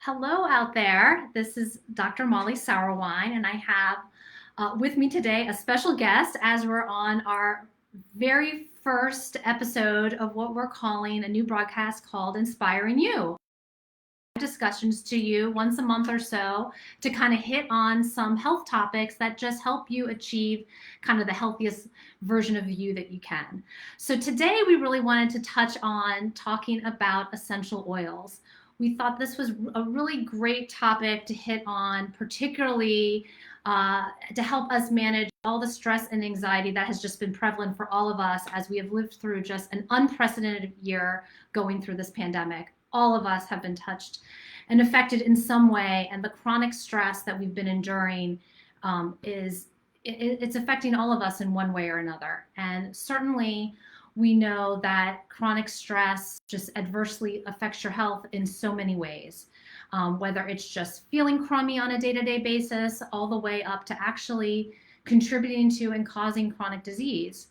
Hello out there. This is Dr. Molly Sourwine, and I have with me today a special guest as we're on our very first episode of what we're calling a new broadcast called Inspiring You. Discussions to you once a month or so to kind of hit on some health topics that just help you achieve kind of the healthiest version of you that you can. So today we really wanted to touch on talking about essential oils. We thought this was a really great topic to hit on, particularly to help us manage all the stress and anxiety that has just been prevalent for all of us as we have lived through just an unprecedented year going through this pandemic. All of us have been touched and affected in some way, and the chronic stress that we've been enduring it's affecting all of us in one way or another. And certainly we know that chronic stress just adversely affects your health in so many ways, whether it's just feeling crummy on a day-to-day basis all the way up to actually contributing to and causing chronic disease.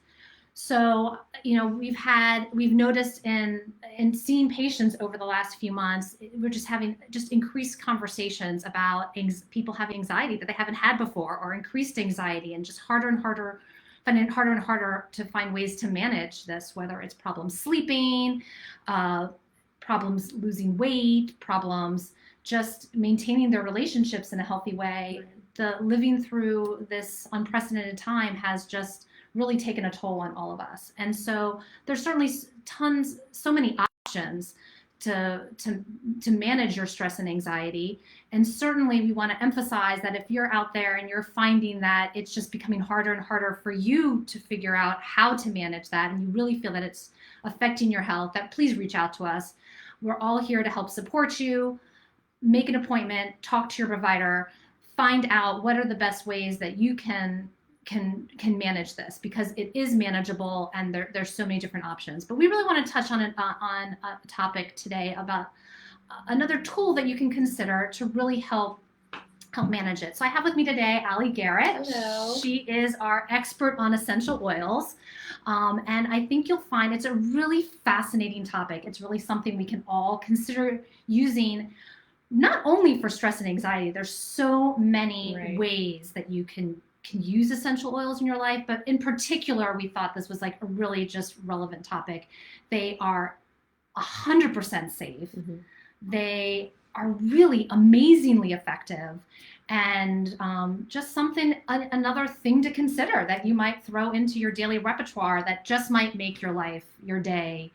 So, we've noticed in seeing patients over the last few months, we're just having just increased conversations about people having anxiety that they haven't had before, or increased anxiety, and just finding it harder and harder to find ways to manage this, whether it's problems sleeping, problems losing weight, problems just maintaining their relationships in a healthy way. The living through this unprecedented time has just really taken a toll on all of us. And so there's certainly so many options to manage your stress and anxiety. And certainly we want to emphasize that if you're out there and you're finding that it's just becoming harder and harder for you to figure out how to manage that, and you really feel that it's affecting your health, that please reach out to us. We're all here to help support you. Make an appointment, talk to your provider, find out what are the best ways that you can manage this, because it is manageable and there's so many different options. But we really want to touch on a topic today about another tool that you can consider to really help manage it. So I have with me today Ali Garritt. Hello. She is our expert on essential oils. And I think you'll find it's a really fascinating topic. It's really something we can all consider using, not only for stress and anxiety. There's so many ways that you can use essential oils in your life, but in particular, we thought this was like a really just relevant topic. They are 100% safe. Mm-hmm. They are really amazingly effective, and just another thing to consider that you might throw into your daily repertoire that just might make your life, your day,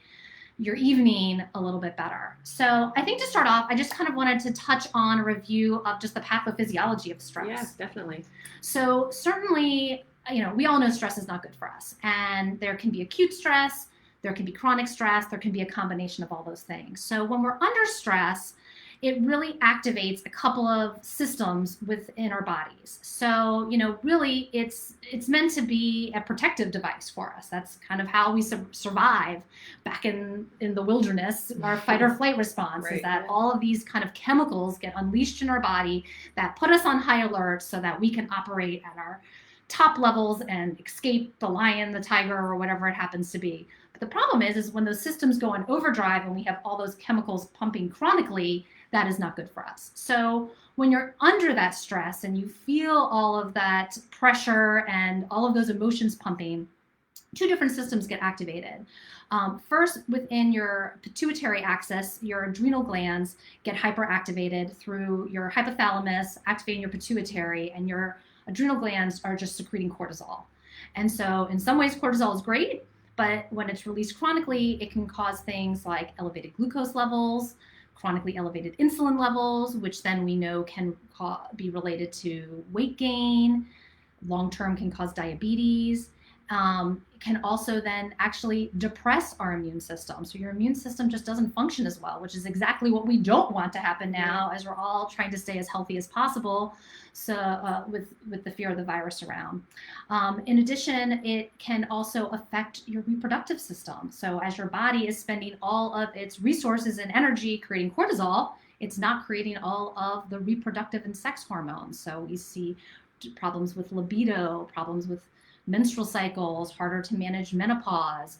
your evening a little bit better. So I think to start off, I just kind of wanted to touch on a review of just the pathophysiology of stress. Yes, definitely. So certainly, we all know stress is not good for us. And there can be acute stress, there can be chronic stress, there can be a combination of all those things. So when we're under stress, it really activates a couple of systems within our bodies. So, really it's meant to be a protective device for us. That's kind of how we survive back in the wilderness. Our fight or flight response is that all of these kind of chemicals get unleashed in our body that put us on high alert so that we can operate at our top levels and escape the lion, the tiger, or whatever it happens to be. But the problem is when those systems go on overdrive and we have all those chemicals pumping chronically, that is not good for us. So when you're under that stress and you feel all of that pressure and all of those emotions pumping, two different systems get activated. First, within your pituitary axis, your adrenal glands get hyperactivated through your hypothalamus, activating your pituitary, and your adrenal glands are just secreting cortisol. And so in some ways, cortisol is great, but when it's released chronically, it can cause things like elevated glucose levels, chronically elevated insulin levels, which then we know can be related to weight gain, long-term can cause diabetes, can also then actually depress our immune system. So your immune system just doesn't function as well, which is exactly what we don't want to happen now, as we're all trying to stay as healthy as possible. So with the fear of the virus around. In addition, it can also affect your reproductive system. So as your body is spending all of its resources and energy creating cortisol, it's not creating all of the reproductive and sex hormones. So we see problems with libido, problems with menstrual cycles, harder to manage menopause,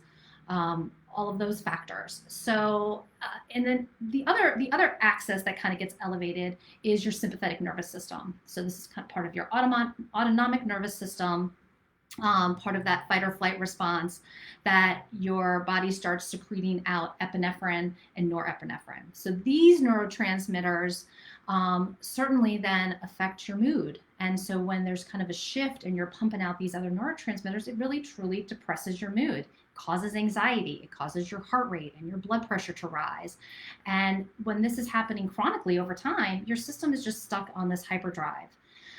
all of those factors. So, and then the other axis that kind of gets elevated is your sympathetic nervous system. So this is kind of part of your autonomic nervous system, part of that fight or flight response, that your body starts secreting out epinephrine and norepinephrine. So these neurotransmitters certainly then affect your mood. And so when there's kind of a shift and you're pumping out these other neurotransmitters, it really truly depresses your mood, causes anxiety, it causes your heart rate and your blood pressure to rise. And when this is happening chronically over time, your system is just stuck on this hyperdrive.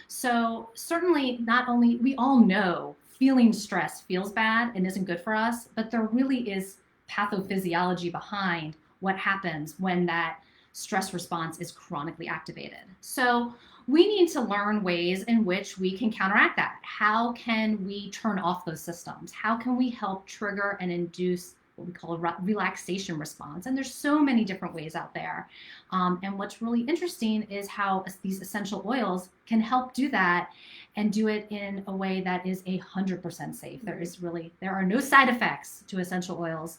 So certainly, not only, we all know feeling stress feels bad and isn't good for us, but there really is pathophysiology behind what happens when that stress response is chronically activated. So we need to learn ways in which we can counteract that. How can we turn off those systems? How can we help trigger and induce what we call a relaxation response? And there's so many different ways out there. And what's really interesting is how these essential oils can help do that, and do it in a way that is 100% safe. There are no side effects to essential oils,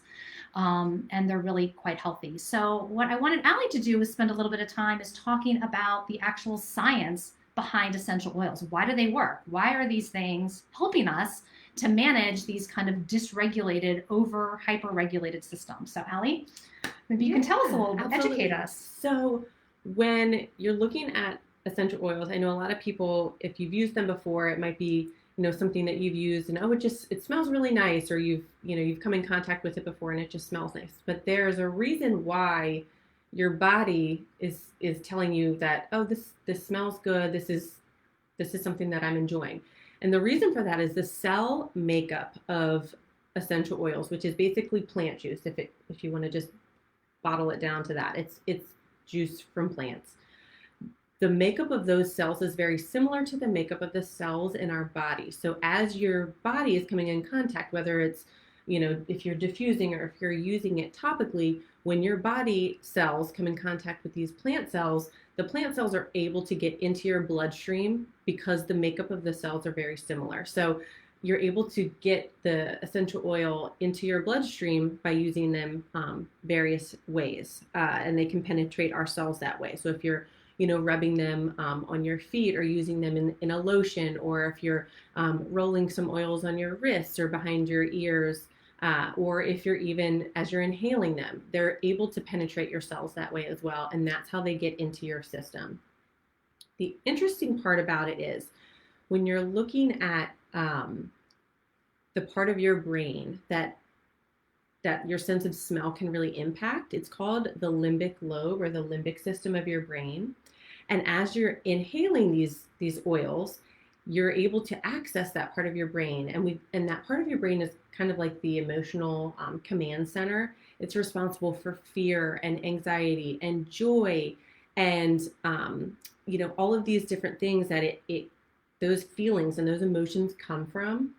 and they're really quite healthy. So what I wanted Ali to do was spend a little bit of time is talking about the actual science behind essential oils. Why do they work? Why are these things helping us to manage these kind of dysregulated, hyper-regulated systems? So Ali, maybe you can tell us a little bit, educate us. So when you're looking at essential oils, I know a lot of people, if you've used them before, it might be, something that you've used and it smells really nice, or you've come in contact with it before and it just smells nice. But there's a reason why your body is telling you that, oh, this smells good, this is something that I'm enjoying. And the reason for that is the cell makeup of essential oils, which is basically plant juice. If you want to just bottle it down to that, it's juice from plants. The makeup of those cells is very similar to the makeup of the cells in our body. So as your body is coming in contact, whether it's, if you're diffusing or if you're using it topically, when your body cells come in contact with these plant cells, the plant cells are able to get into your bloodstream because the makeup of the cells are very similar. So you're able to get the essential oil into your bloodstream by using them various ways, and they can penetrate our cells that way. So if you're rubbing them on your feet, or using them in a lotion, or if you're rolling some oils on your wrists or behind your ears, or if you're as you're inhaling them, they're able to penetrate your cells that way as well. And that's how they get into your system. The interesting part about it is when you're looking at the part of your brain that your sense of smell can really impact, it's called the limbic lobe, or the limbic system of your brain. And as you're inhaling these oils, you're able to access that part of your brain. And that part of your brain is kind of like the emotional command center. It's responsible for fear and anxiety and joy and all of these different things that those feelings and those emotions come from.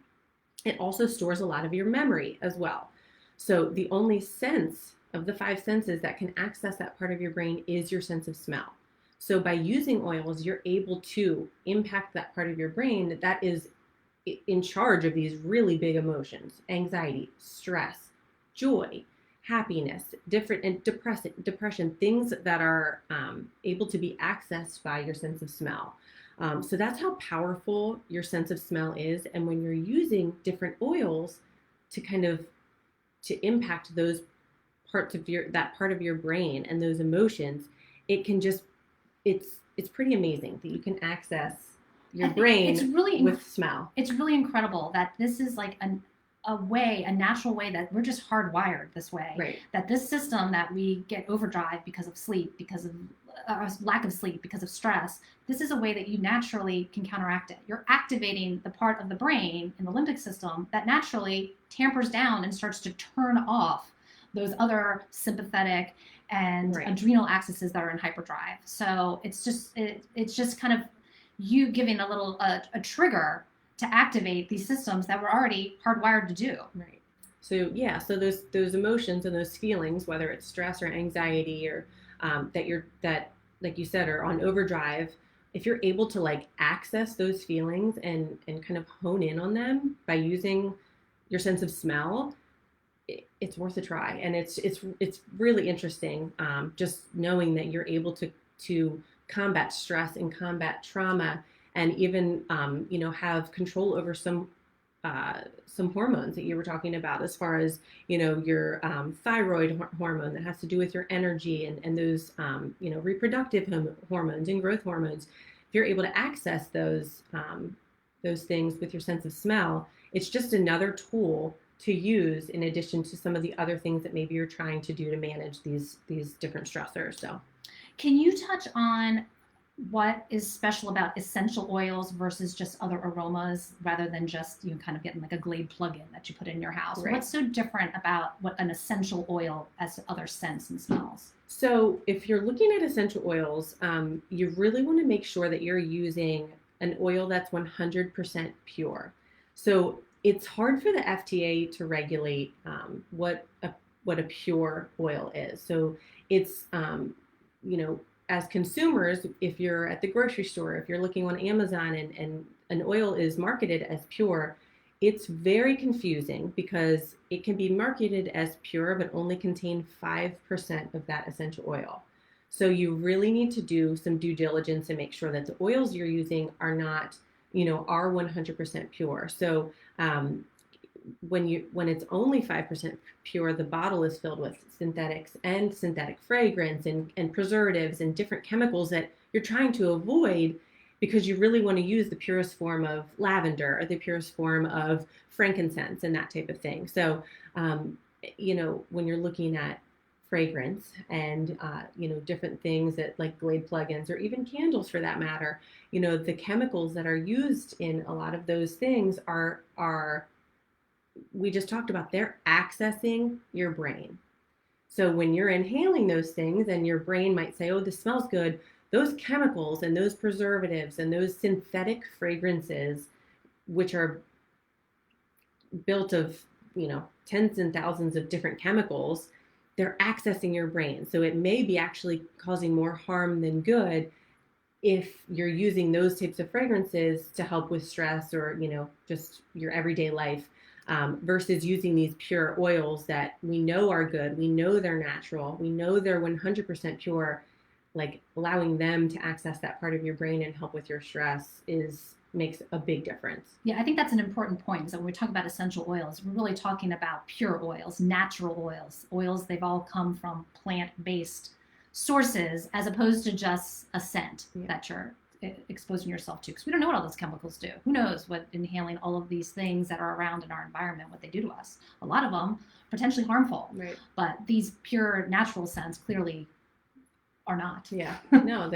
It also stores a lot of your memory as well. So the only sense of the 5 senses that can access that part of your brain is your sense of smell. So by using oils, you're able to impact that part of your brain that is in charge of these really big emotions: anxiety, stress, joy, happiness, depression, things that are able to be accessed by your sense of smell. So that's how powerful your sense of smell is. And when you're using different oils to impact those parts of that part of your brain and those emotions, it can it's pretty amazing that you can access your brain with smell. It's really incredible that this is like a natural way that we're just hardwired this way. Right. That this system that we get overdrive because of sleep, because of lack of sleep, because of stress, this is a way that you naturally can counteract it. You're activating the part of the brain in the limbic system that naturally tampers down and starts to turn off those other sympathetic and adrenal axes that are in hyperdrive. So it's just kind of you giving a trigger to activate these systems that we're already hardwired to do. Right. So so those emotions and those feelings, whether it's stress or anxiety or that like you said are on overdrive, if you're able to access those feelings and kind of hone in on them by using your sense of smell, it's worth a try, and it's really interesting, just knowing that you're able to combat stress and combat trauma, and even have control over some hormones that you were talking about, as far as your thyroid hormone that has to do with your energy, and those reproductive hormones and growth hormones. If you're able to access those things with your sense of smell, it's just another tool to use in addition to some of the other things that maybe you're trying to do to manage these different stressors. So, can you touch on what is special about essential oils versus just other aromas, rather than just you kind of getting like a Glade plug-in that you put in your house? right. What's so different about what an essential oil as other scents and smells? So if you're looking at essential oils, you really want to make sure that you're using an oil that's 100% pure. So it's hard for the FDA to regulate what a pure oil is. So it's as consumers, if you're at the grocery store, if you're looking on Amazon, and an oil is marketed as pure, it's very confusing because it can be marketed as pure but only contain 5% of that essential oil. So you really need to do some due diligence and make sure that the oils you're using are not, are 100% pure. So when it's only 5% pure, the bottle is filled with synthetics and synthetic fragrance and preservatives and different chemicals that you're trying to avoid, because you really want to use the purest form of lavender or the purest form of frankincense and that type of thing. So, when you're looking at fragrance and, different things that like Glade plugins or even candles for that matter, the chemicals that are used in a lot of those things are we just talked about, they're accessing your brain. So when you're inhaling those things and your brain might say, oh, this smells good, those chemicals and those preservatives and those synthetic fragrances, which are built of, tens and thousands of different chemicals, they're accessing your brain. So it may be actually causing more harm than good if you're using those types of fragrances to help with stress or, just your everyday life. Versus using these pure oils that we know are good, we know they're natural, we know they're 100% pure, like allowing them to access that part of your brain and help with your stress makes a big difference. Yeah, I think that's an important point. So when we talk about essential oils, we're really talking about pure oils, natural oils. They've all come from plant-based sources, as opposed to just a scent that you're exposing yourself to, because we don't know what all those chemicals do. Who knows what inhaling all of these things that are around in our environment, what they do to us. A lot of them potentially harmful, right? But these pure natural scents clearly are not. Yeah, no,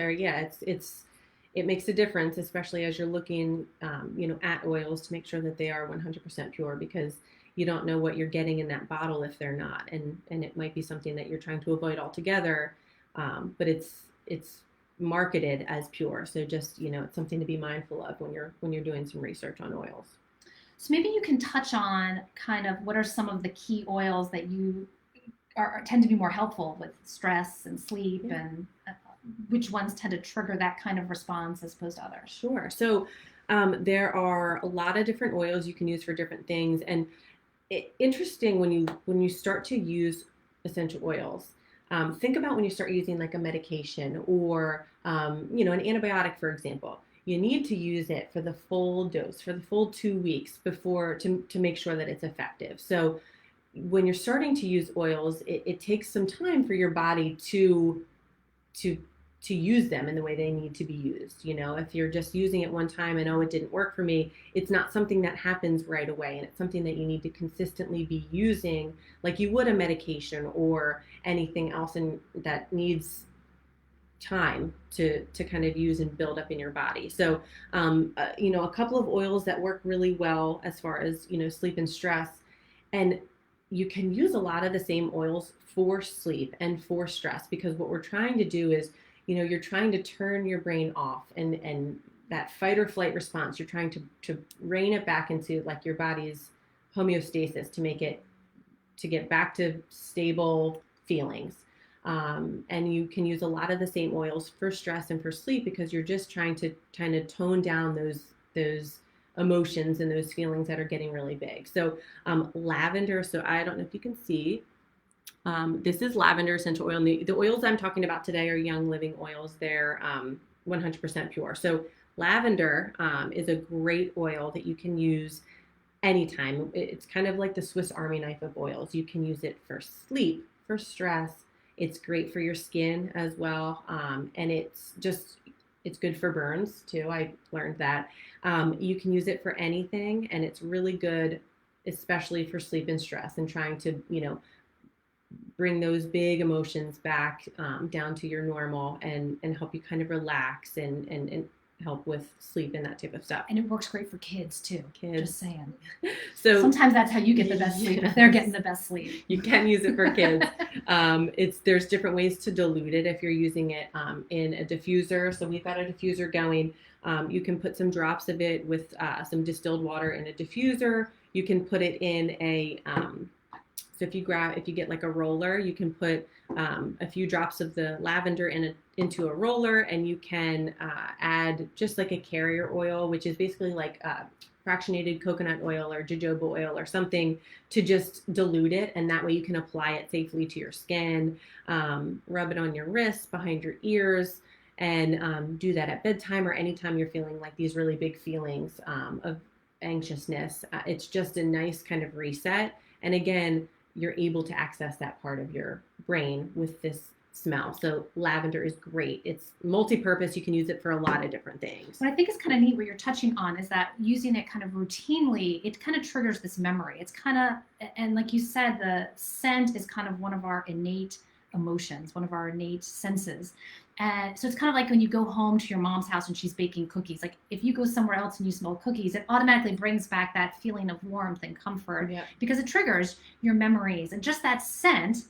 it makes a difference, especially as you're looking at oils, to make sure that they are 100% pure, because you don't know what you're getting in that bottle if they're not, and it might be something that you're trying to avoid altogether, but it's marketed as pure. So just, it's something to be mindful of when you're doing some research on oils. So maybe you can touch on kind of what are some of the key oils that you tend to be more helpful with stress and sleep, and which ones tend to trigger that kind of response as opposed to others? Sure. So there are a lot of different oils you can use for different things. And interesting, when you start to use essential oils, think about when you start using like a medication or, an antibiotic, for example. You need to use it for the full dose, for the full 2 weeks before to make sure that it's effective. So when you're starting to use oils, it takes some time for your body to use them in the way they need to be used. If you're just using it one time and, oh, it didn't work for me, it's not something that happens right away. And it's something that you need to consistently be using like you would a medication or anything else that needs time to kind of use and build up in your body. So, a couple of oils that work really well as far as, sleep and stress. And you can use a lot of the same oils for sleep and for stress, because what we're trying to do is, you're trying to turn your brain off, and that fight or flight response, you're trying to rein it back into like your body's homeostasis to get back to stable feelings. And you can use a lot of the same oils for stress and for sleep, because you're just trying to kind of tone down those emotions and those feelings that are getting really big. So lavender, so I don't know if you can see, this is lavender essential oil. And the oils I'm talking about today are Young Living oils. They're 100% pure. So lavender is a great oil that you can use anytime. It's kind of like the Swiss Army knife of oils. You can use it for sleep, for stress. It's great for your skin as well. And it's good for burns too. I learned that. You can use it for anything, and it's really good, especially for sleep and stress and trying to, bring those big emotions back down to your normal and help you kind of relax and help with sleep and that type of stuff. And it works great for kids too. Kids. Just saying. So sometimes that's how you get the best sleep. Yes. If they're getting the best sleep. You can use it for kids. There's different ways to dilute it if you're using it in a diffuser. So we've got a diffuser going. You can put some drops of it with some distilled water in a diffuser. You can put it in a so if you get like a roller, you can put a few drops of the lavender into a roller, and you can add just like a carrier oil, which is basically like fractionated coconut oil or jojoba oil or something, to just dilute it. And that way you can apply it safely to your skin, rub it on your wrists, behind your ears, and do that at bedtime or anytime you're feeling like these really big feelings of anxiousness. It's just a nice kind of reset. And again, you're able to access that part of your brain with this smell. So lavender is great. It's multi-purpose. You can use it for a lot of different things. What I think is kind of neat what you're touching on is that using it kind of routinely, it kind of triggers this memory. It's kind of, and like you said, the scent is kind of one of our innate emotions, one of our innate senses. And so it's kind of like when you go home to your mom's house and she's baking cookies. Like if you go somewhere else and you smell cookies, it automatically brings back that feeling of warmth and comfort because it triggers your memories. And just that scent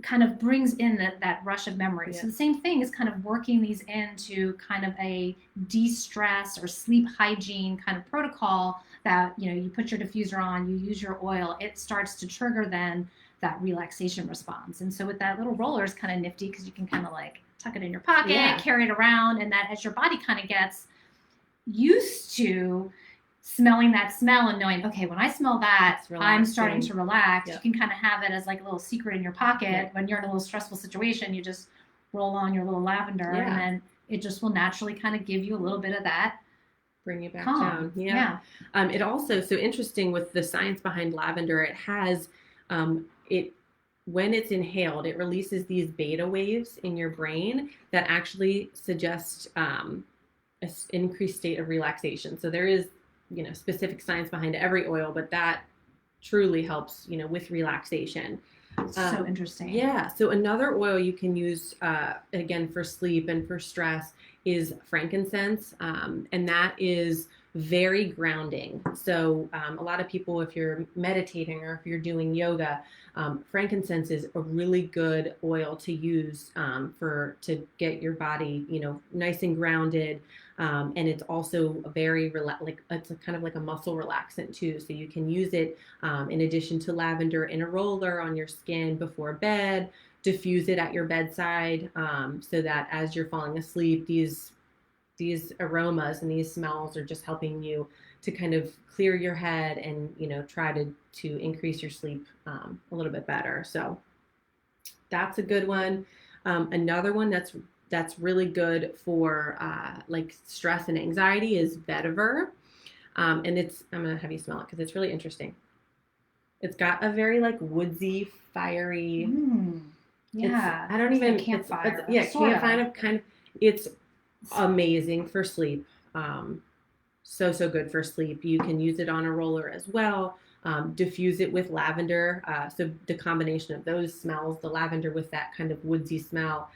kind of brings in that rush of memory. So the same thing is kind of working these into kind of a de-stress or sleep hygiene kind of protocol that, you put your diffuser on, you use your oil, it starts to trigger then that relaxation response. And so with that little roller is kind of nifty because you can kind of like tuck it in your pocket, carry it around, and that as your body kind of gets used to smelling that smell and knowing, okay, when I smell that, I'm starting to relax. You can kind of have it as like a little secret in your pocket. When you're in a little stressful situation, you just roll on your little lavender and then it just will naturally kind of give you a little bit of that. Bring you back down. It also, so interesting with the science behind lavender, it has, when it's inhaled, it releases these beta waves in your brain that actually suggest an increased state of relaxation. So there is, specific science behind every oil, but that truly helps, with relaxation. So interesting. Yeah. So another oil you can use, again, for sleep and for stress is frankincense. And that is very grounding. So a lot of people, if you're meditating or if you're doing yoga, frankincense is a really good oil to use to get your body, nice and grounded. And it's also a very it's kind of like a muscle relaxant too. So you can use it in addition to lavender in a roller on your skin before bed, diffuse it at your bedside so that as you're falling asleep, these aromas and these smells are just helping you to kind of clear your head and, try to increase your sleep a little bit better. So that's a good one. Another one that's really good for like stress and anxiety is vetiver. And I'm going to have you smell it because it's really interesting. It's got a very like woodsy, fiery. Yeah. I don't even. Campfire. Campfire kind of. It's amazing for sleep. So good for sleep. You can use it on a roller as well. Diffuse it with lavender. So the combination of those smells, the lavender with that kind of woodsy smell,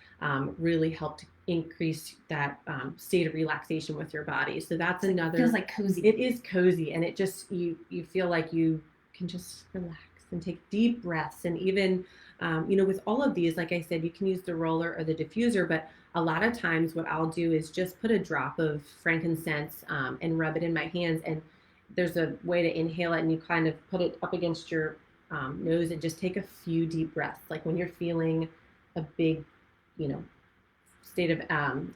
really help to increase that state of relaxation with your body. So that's another. It feels like cozy. It is cozy, and it just you feel like you can just relax and take deep breaths. And even with all of these, like I said, you can use the roller or the diffuser, but a lot of times what I'll do is just put a drop of frankincense and rub it in my hands. And there's a way to inhale it, and you kind of put it up against your nose and just take a few deep breaths. Like when you're feeling a big, state of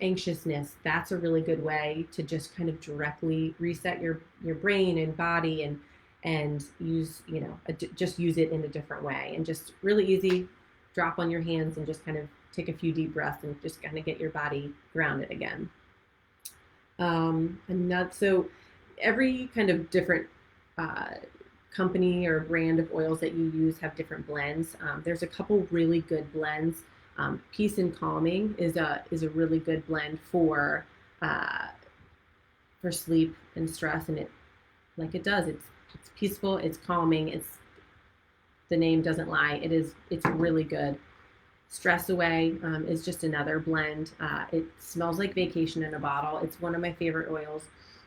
anxiousness, that's a really good way to just kind of directly reset your brain and body and use, just use it in a different way, and just really easy, drop on your hands and just kind of take a few deep breaths and just kind of get your body grounded again. So every kind of different company or brand of oils that you use have different blends. There's a couple really good blends. Peace and Calming is a really good blend for sleep and stress, and it's peaceful, it's calming, the name doesn't lie. It's really good. Stress Away is just another blend. It smells like vacation in a bottle. It's one of my favorite oils,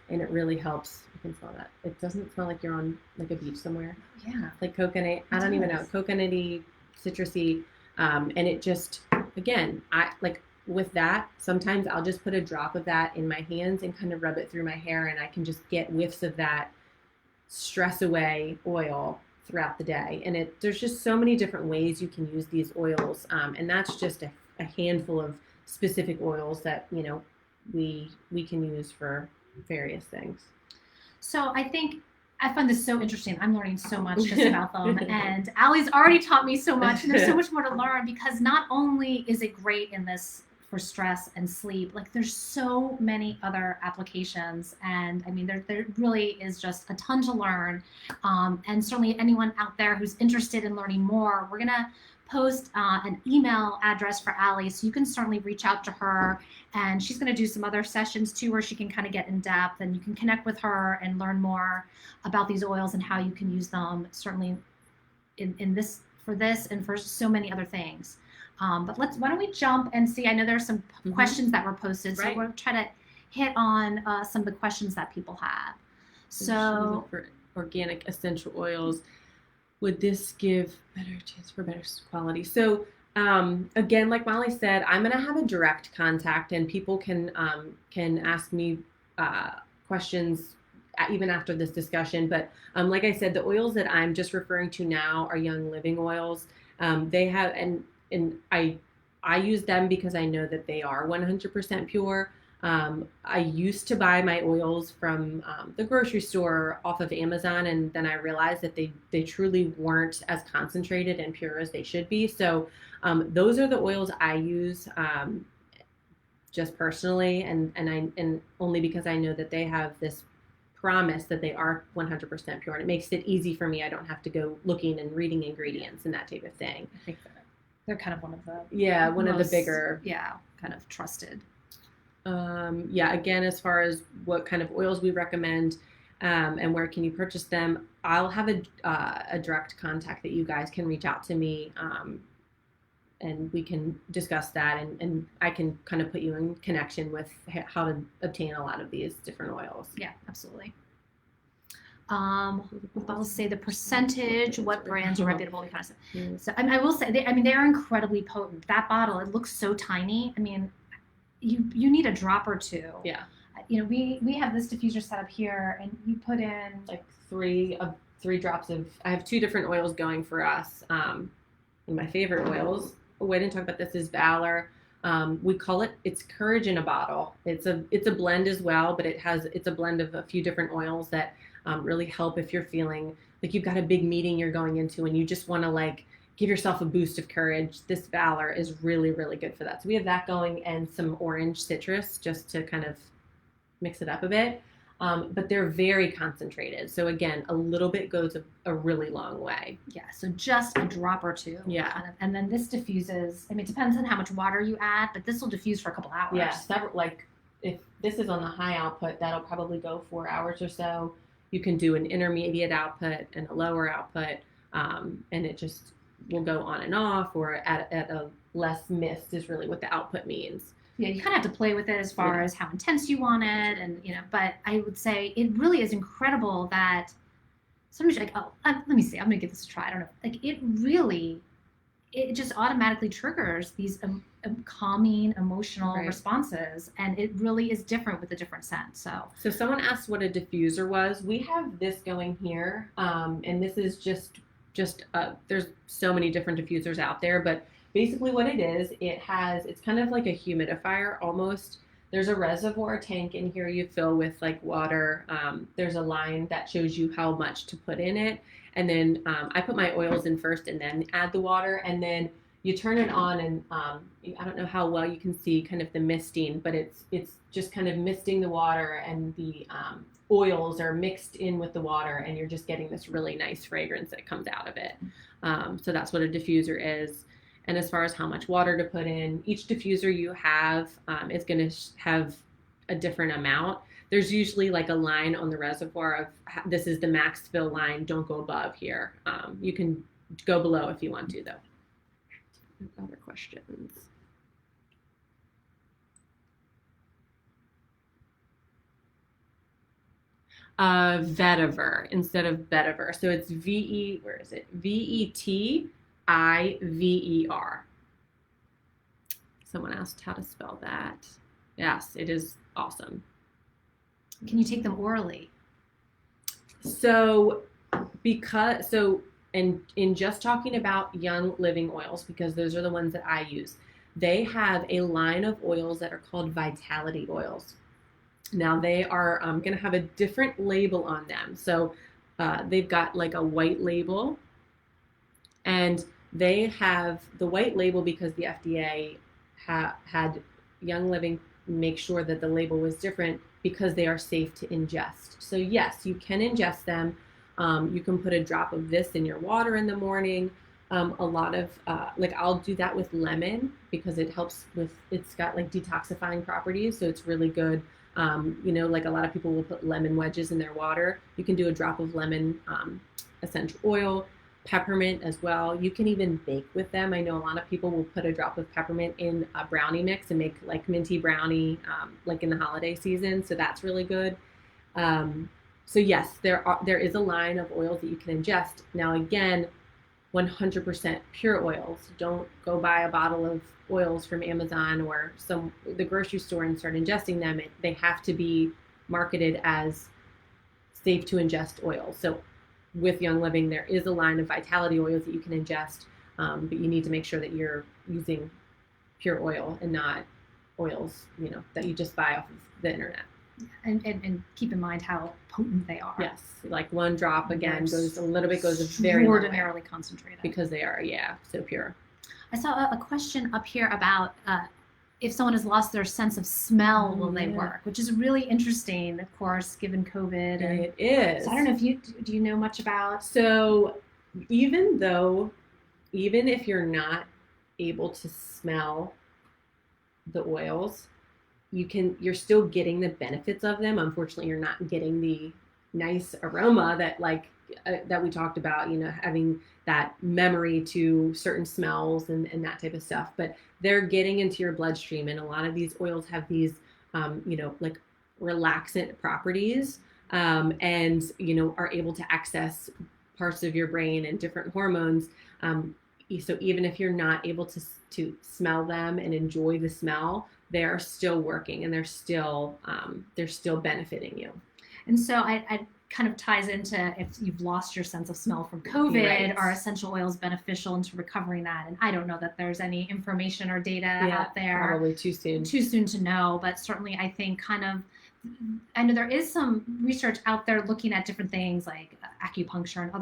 and it really helps. You can smell that. It doesn't smell like you're on like a beach somewhere. Yeah. Like coconut. I don't even know. Coconutty, citrusy. And it just, again, with that, sometimes I'll just put a drop of that in my hands and kind of rub it through my hair, and I can just get whiffs of that stress away oil throughout the day. And there's just so many different ways you can use these oils. And that's just a handful of specific oils that, we can use for various things. So I find this so interesting. I'm learning so much just about them. And Ali's already taught me so much. And there's so much more to learn, because not only is it great in this for stress and sleep, like there's so many other applications. And I mean, there really is just a ton to learn. And certainly anyone out there who's interested in learning more, we're going to post an email address for Ali, so you can certainly reach out to her, and she's going to do some other sessions too where she can kind of get in depth, and you can connect with her and learn more about these oils and how you can use them, certainly in this and for so many other things. But why don't we jump and see? I know there's some questions that were posted, so we'll try to hit on some of the questions that people have. So for organic essential oils, would this give better chance for better quality? So again, like Molly said, I'm going to have a direct contact, and people can ask me questions even after this discussion. But like I said, the oils that I'm just referring to now are Young Living oils. They have, and I use them because I know that they are 100% pure. I used to buy my oils from the grocery store off of Amazon, and then I realized that they truly weren't as concentrated and pure as they should be. So those are the oils I use just personally, and only because I know that they have this promise that they are 100% pure, and it makes it easy for me. I don't have to go looking and reading ingredients and that type of thing. I think they're kind of one of the one of the bigger kind of trusted. Again, as far as what kind of oils we recommend and where can you purchase them, I'll have a direct contact that you guys can reach out to me, and we can discuss that, and I can kind of put you in connection with how to obtain a lot of these different oils. Yeah, absolutely. I'll say the percentage, what brands are reputable. So I will say, they are incredibly potent. That bottle, it looks so tiny. I mean, you need a drop or two. Yeah. We have this diffuser set up here, and you put in like three drops of. I have 2 different oils going for us. And my favorite oils. Oh, I didn't talk about this. Is Valor. We call it's Courage in a bottle. It's a blend as well, but it's a blend of a few different oils that really help if you're feeling like you've got a big meeting you're going into and you just want to give yourself a boost of courage. This Valor is really, really good for that. So we have that going, and some orange citrus just to kind of mix it up a bit. But they're very concentrated. So again, a little bit goes a really long way. Yeah, so just a drop or two. Yeah. Kind of, and then this diffuses, it depends on how much water you add, but this will diffuse for a couple hours. Yeah, if this is on the high output, that'll probably go 4 hours or so. You can do an intermediate output and a lower output, and it just will go on and off, or at a less mist is really what the output means. Yeah, you kind of have to play with it as far as how intense you want it, and but I would say it really is incredible that somebody's like, let me see, I'm gonna give this a try. I don't know, it just automatically triggers these calming emotional responses, and it really is different with a different scent. So someone asked what a diffuser was. We have this going here, and this is just there's so many different diffusers out there, but basically what it is, it's kind of like a humidifier almost. There's a reservoir tank in here you fill with like water. There's a line that shows you how much to put in it. And then I put my oils in first and then add the water. And then you turn it on and I don't know how well you can see kind of the misting, but it's just kind of misting the water, and the oils are mixed in with the water, and you're just getting this really nice fragrance that comes out of it. So that's what a diffuser is. And as far as how much water to put in, each diffuser you have is going to have a different amount. There's usually like a line on the reservoir of this is the max fill line. Don't go above here. You can go below if you want to, though. Other questions? Vetiver instead of vetiver. So it's where is it? VETIVER. Someone asked how to spell that. Yes, it is awesome. Can you take them orally? So in just talking about Young Living oils, because those are the ones that I use, they have a line of oils that are called Vitality oils. Now they are going to have a different label on them. So they've got like a white label, and they have the white label because the FDA had Young Living make sure that the label was different because they are safe to ingest. So yes, you can ingest them. You can put a drop of this in your water in the morning. A lot of like I'll do that with lemon because it helps with, it's got like detoxifying properties, so it's really good. Like a lot of people will put lemon wedges in their water. You can do a drop of lemon essential oil, peppermint as well. You can even bake with them. I know a lot of people will put a drop of peppermint in a brownie mix and make like minty brownie like in the holiday season. So that's really good. So yes, there is a line of oils that you can ingest. Now again, 100% pure oils. Don't go buy a bottle of oils from Amazon or the grocery store and start ingesting them. They have to be marketed as safe to ingest oils. So with Young Living, there is a line of Vitality oils that you can ingest, but you need to make sure that you're using pure oil and not oils, that you just buy off of the internet. And keep in mind how potent they are. Yes, like one drop again goes a very extraordinarily concentrated because they are so pure. I saw a question up here about if someone has lost their sense of smell, will they work? Which is really interesting, of course, given COVID. And it is. So I don't know if do you know much about? So even if you're not able to smell the oils, you're still getting the benefits of them. Unfortunately, you're not getting the nice aroma that that we talked about, having that memory to certain smells and that type of stuff, but they're getting into your bloodstream. And a lot of these oils have these, like relaxant properties, and, are able to access parts of your brain and different hormones. So even if you're not able to smell them and enjoy the smell, they are still working, and they're still benefiting you. And so I kind of ties into, if you've lost your sense of smell from COVID, right, are essential oils beneficial into recovering that? And I don't know that there's any information or data out there. Probably too soon to know, but certainly I think I know there is some research out there looking at different things like acupuncture and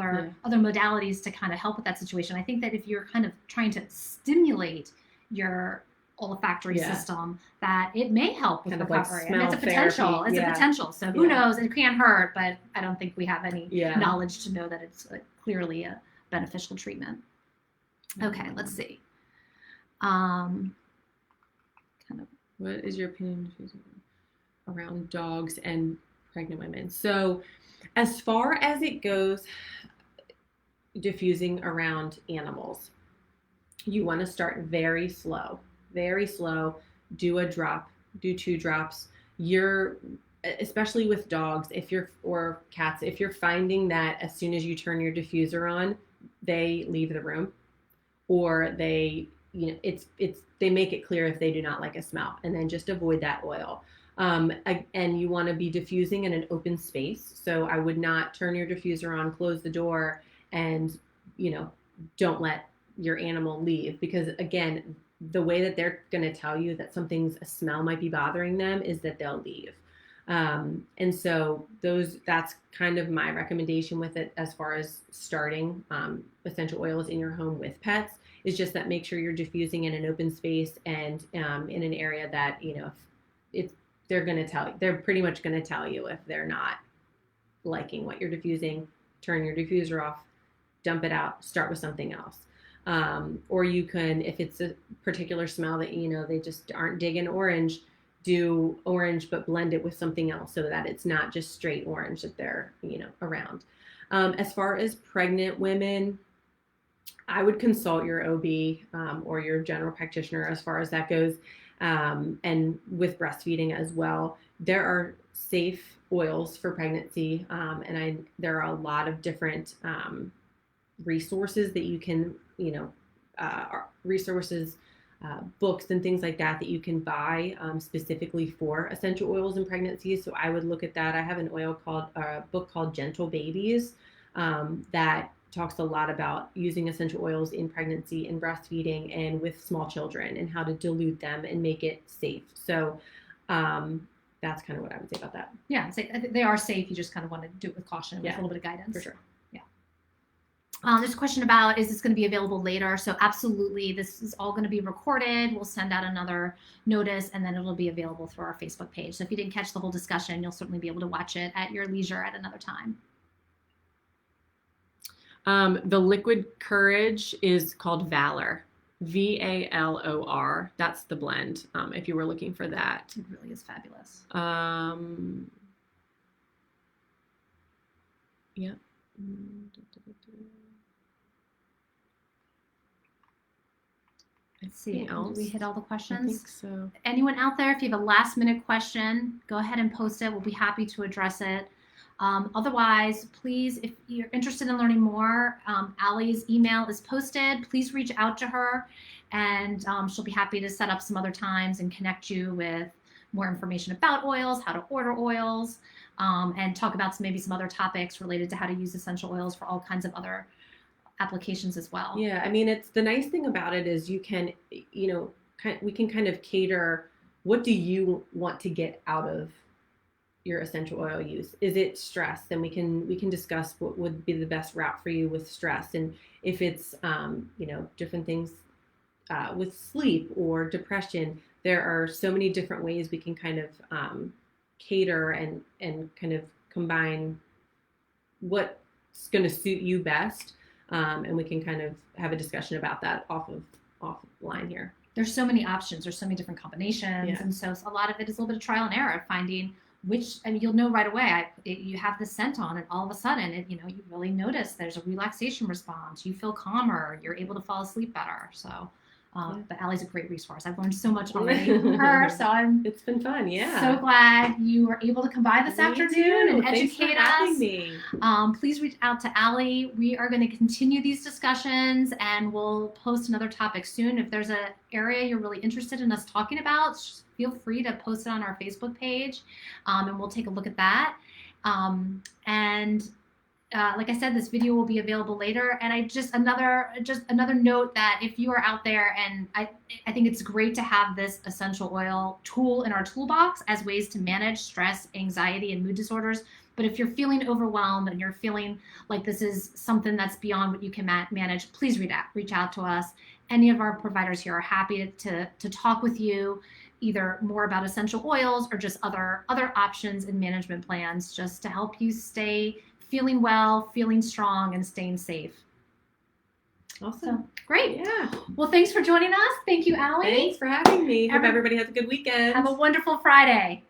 other modalities to kind of help with that situation. I think that if you're kind of trying to stimulate your olfactory system, that it may help with recovery. And it's a potential. It's a potential. So who knows? It can't hurt, but I don't think we have any knowledge to know that it's clearly a beneficial treatment. Okay, let's see. Kind of. What is your opinion around dogs and pregnant women? So as far as it goes, diffusing around animals, you want to start very slow. Do a drop, do 2 drops. Especially with dogs, or cats, if you're finding that as soon as you turn your diffuser on, they leave the room, or they make it clear if they do not like a smell, and then just avoid that oil. And you want to be diffusing in an open space. So I would not turn your diffuser on, close the door, and don't let your animal leave, because again, the way that they're going to tell you that a smell might be bothering them is that they'll leave. And so that's kind of my recommendation with it as far as starting essential oils in your home with pets, is just that make sure you're diffusing in an open space and in an area that, they're pretty much going to tell you if they're not liking what you're diffusing. Turn your diffuser off, dump it out, start with something else. Or you can, if it's a particular smell that, they just aren't digging orange, do orange, but blend it with something else so that it's not just straight orange that they're, around. As far as pregnant women, I would consult your OB or your general practitioner as far as that goes. And with breastfeeding as well, there are safe oils for pregnancy. There are a lot of different resources that you can, books and things like that you can buy specifically for essential oils in pregnancy. So I would look at that. I have a book called Gentle Babies that talks a lot about using essential oils in pregnancy and breastfeeding and with small children and how to dilute them and make it safe. So that's kind of what I would say about that. Yeah, they are safe. You just kind of want to do it with caution, with a little bit of guidance. For sure. There's a question about, is this going to be available later? So absolutely, this is all going to be recorded. We'll send out another notice, and then it'll be available through our Facebook page. So if you didn't catch the whole discussion, you'll certainly be able to watch it at your leisure at another time. The liquid courage is called Valor, VALOR. That's the blend, if you were looking for that. It really is fabulous. Yeah. Let's see. Did we hit all the questions? I think so. Anyone out there, if you have a last minute question, go ahead and post it. We'll be happy to address it. Otherwise, please, if you're interested in learning more, Ali's email is posted. Please reach out to her, and she'll be happy to set up some other times and connect you with more information about oils, how to order oils, and talk about maybe some other topics related to how to use essential oils for all kinds of other applications as well. Yeah, I mean, it's the nice thing about it is we can kind of cater, what do you want to get out of your essential oil use? Is it stress? Then we can discuss what would be the best route for you with stress. And if it's different things with sleep or depression, there are so many different ways we can kind of cater and kind of combine what's going to suit you best. And we can kind of have a discussion about that offline here. There's so many options. There's so many different combinations. Yeah. And so a lot of it is a little bit of trial and error, finding you'll know right away. You have the scent on, and all of a sudden, you really notice there's a relaxation response. You feel calmer. You're able to fall asleep better. So, but Ali's a great resource. I've learned so much already from her. So it's been fun. Yeah. So glad you were able to come by this afternoon and educate us. Please reach out to Ali. We are going to continue these discussions, and we'll post another topic soon. If there's an area you're really interested in us talking about, feel free to post it on our Facebook page, and we'll take a look at that. Like I said, this video will be available later. And another note that if you are out there, and I think it's great to have this essential oil tool in our toolbox as ways to manage stress, anxiety, and mood disorders. But if you're feeling overwhelmed and you're feeling like this is something that's beyond what you can manage, please reach out to us. Any of our providers here are happy to talk with you, either more about essential oils or just other options and management plans, just to help you stay feeling well, feeling strong, and staying safe. Awesome. So, great. Yeah. Well, thanks for joining us. Thank you, Ali. Thanks for having me. Hope everybody has a good weekend. Have a wonderful Friday.